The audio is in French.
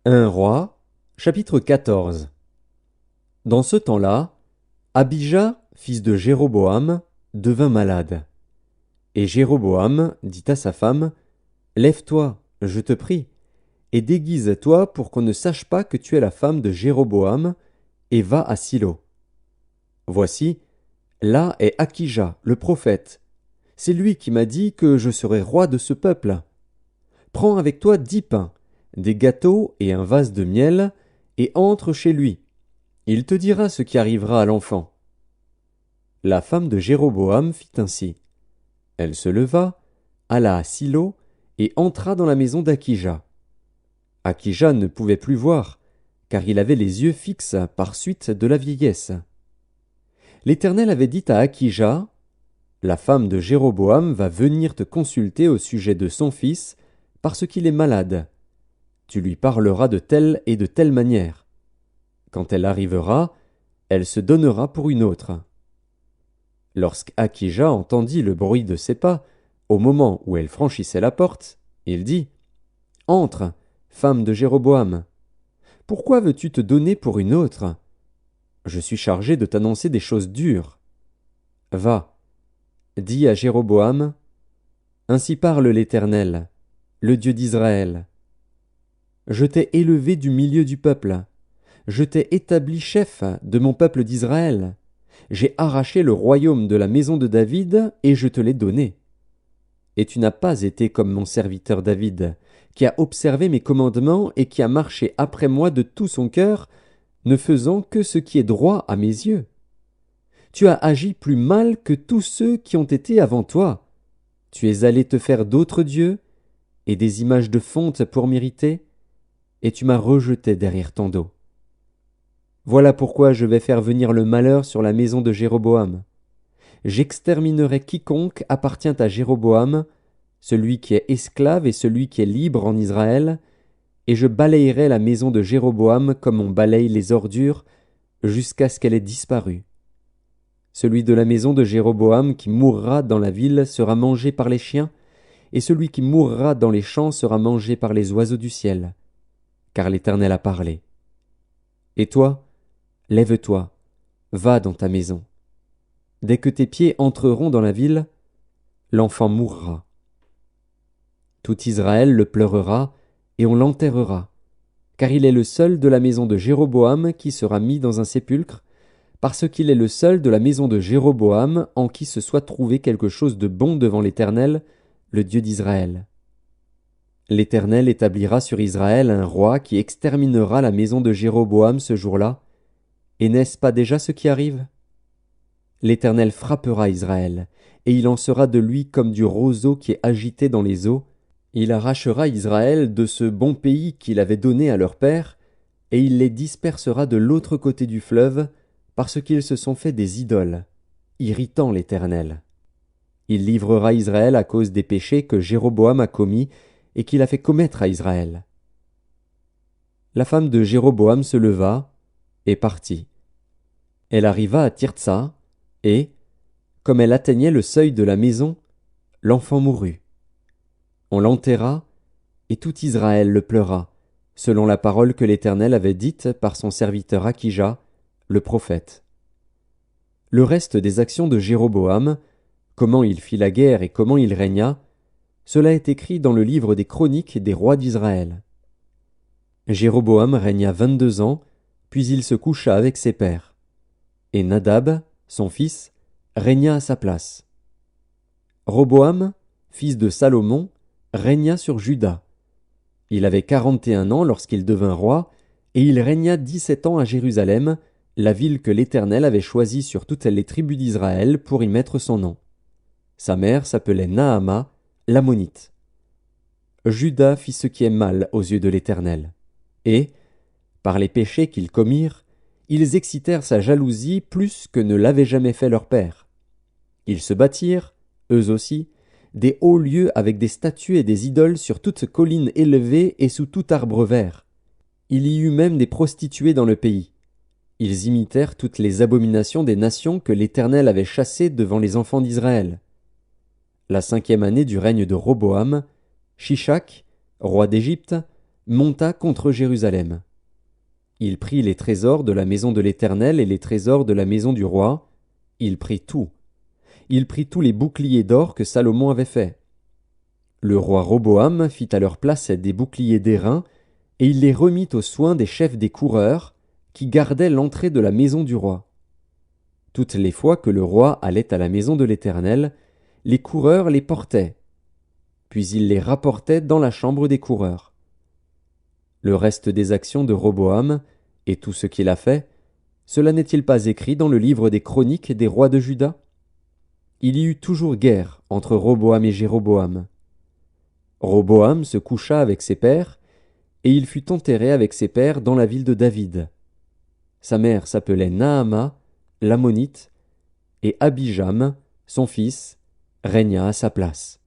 Un roi, chapitre 14. Dans ce temps-là, Abijah, fils de Jéroboam, devint malade. Et Jéroboam dit à sa femme, Lève-toi, je te prie, et déguise-toi pour qu'on ne sache pas que tu es la femme de Jéroboam, et va à Silo. Voici, là est Akija, le prophète. C'est lui qui m'a dit que je serais roi de ce peuple. Prends avec toi 10 pains, des gâteaux et un vase de miel, et entre chez lui. Il te dira ce qui arrivera à l'enfant. La femme de Jéroboam fit ainsi. Elle se leva, alla à Silo, et entra dans la maison d'Akija. Akija ne pouvait plus voir, car il avait les yeux fixes par suite de la vieillesse. L'Éternel avait dit à Akija, La femme de Jéroboam va venir te consulter au sujet de son fils, parce qu'il est malade. Tu lui parleras de telle et de telle manière. Quand elle arrivera, elle se donnera pour une autre. Lorsqu'Akija entendit le bruit de ses pas, au moment où elle franchissait la porte, il dit, Entre, femme de Jéroboam. Pourquoi veux-tu te donner pour une autre? Je suis chargé de t'annoncer des choses dures. Va, dis à Jéroboam, Ainsi parle l'Éternel, le Dieu d'Israël. Je t'ai élevé du milieu du peuple. Je t'ai établi chef de mon peuple d'Israël. J'ai arraché le royaume de la maison de David, et je te l'ai donné. Et tu n'as pas été comme mon serviteur David, qui a observé mes commandements et qui a marché après moi de tout son cœur, ne faisant que ce qui est droit à mes yeux. Tu as agi plus mal que tous ceux qui ont été avant toi. Tu es allé te faire d'autres dieux, et des images de fonte pour m'irriter, et tu m'as rejeté derrière ton dos. Voilà pourquoi je vais faire venir le malheur sur la maison de Jéroboam. J'exterminerai quiconque appartient à Jéroboam, celui qui est esclave et celui qui est libre en Israël, et je balayerai la maison de Jéroboam comme on balaye les ordures, jusqu'à ce qu'elle ait disparu. Celui de la maison de Jéroboam qui mourra dans la ville sera mangé par les chiens, et celui qui mourra dans les champs sera mangé par les oiseaux du ciel. Car l'Éternel a parlé. Et toi, lève-toi, va dans ta maison. Dès que tes pieds entreront dans la ville, l'enfant mourra. Tout Israël le pleurera, et on l'enterrera, car il est le seul de la maison de Jéroboam qui sera mis dans un sépulcre, parce qu'il est le seul de la maison de Jéroboam en qui se soit trouvé quelque chose de bon devant l'Éternel, le Dieu d'Israël. L'Éternel établira sur Israël un roi qui exterminera la maison de Jéroboam ce jour-là, et n'est-ce pas déjà ce qui arrive? L'Éternel frappera Israël, et il en sera de lui comme du roseau qui est agité dans les eaux. Il arrachera Israël de ce bon pays qu'il avait donné à leur père, et il les dispersera de l'autre côté du fleuve, parce qu'ils se sont fait des idoles, irritant l'Éternel. Il livrera Israël à cause des péchés que Jéroboam a commis et qu'il a fait commettre à Israël. La femme de Jéroboam se leva et partit. Elle arriva à Tirtsa, et, comme elle atteignait le seuil de la maison, l'enfant mourut. On l'enterra, et tout Israël le pleura, selon la parole que l'Éternel avait dite par son serviteur Akija, le prophète. Le reste des actions de Jéroboam, comment il fit la guerre et comment il régna, cela est écrit dans le livre des chroniques des rois d'Israël. Jéroboam régna 22 ans, puis il se coucha avec ses pères. Et Nadab, son fils, régna à sa place. Roboam, fils de Salomon, régna sur Juda. Il avait 41 ans lorsqu'il devint roi, et il régna 17 ans à Jérusalem, la ville que l'Éternel avait choisie sur toutes les tribus d'Israël pour y mettre son nom. Sa mère s'appelait Naama, l'Ammonite. Juda fit ce qui est mal aux yeux de l'Éternel. Et, par les péchés qu'ils commirent, ils excitèrent sa jalousie plus que ne l'avait jamais fait leur père. Ils se bâtirent, eux aussi, des hauts lieux avec des statues et des idoles sur toute colline élevée et sous tout arbre vert. Il y eut même des prostituées dans le pays. Ils imitèrent toutes les abominations des nations que l'Éternel avait chassées devant les enfants d'Israël. La 5e année du règne de Roboam, Shishak, roi d'Égypte, monta contre Jérusalem. Il prit les trésors de la maison de l'Éternel et les trésors de la maison du roi. Il prit tout. Il prit tous les boucliers d'or que Salomon avait faits. Le roi Roboam fit à leur place des boucliers d'airain, et il les remit aux soins des chefs des coureurs, qui gardaient l'entrée de la maison du roi. Toutes les fois que le roi allait à la maison de l'Éternel, les coureurs les portaient. Puis il les rapportait dans la chambre des coureurs. Le reste des actions de Roboam, et tout ce qu'il a fait, cela n'est-il pas écrit dans le livre des chroniques des rois de Juda? Il y eut toujours guerre entre Roboam et Jéroboam. Roboam se coucha avec ses pères, et il fut enterré avec ses pères dans la ville de David. Sa mère s'appelait Naama, l'ammonite, et Abijam, son fils, régna à sa place.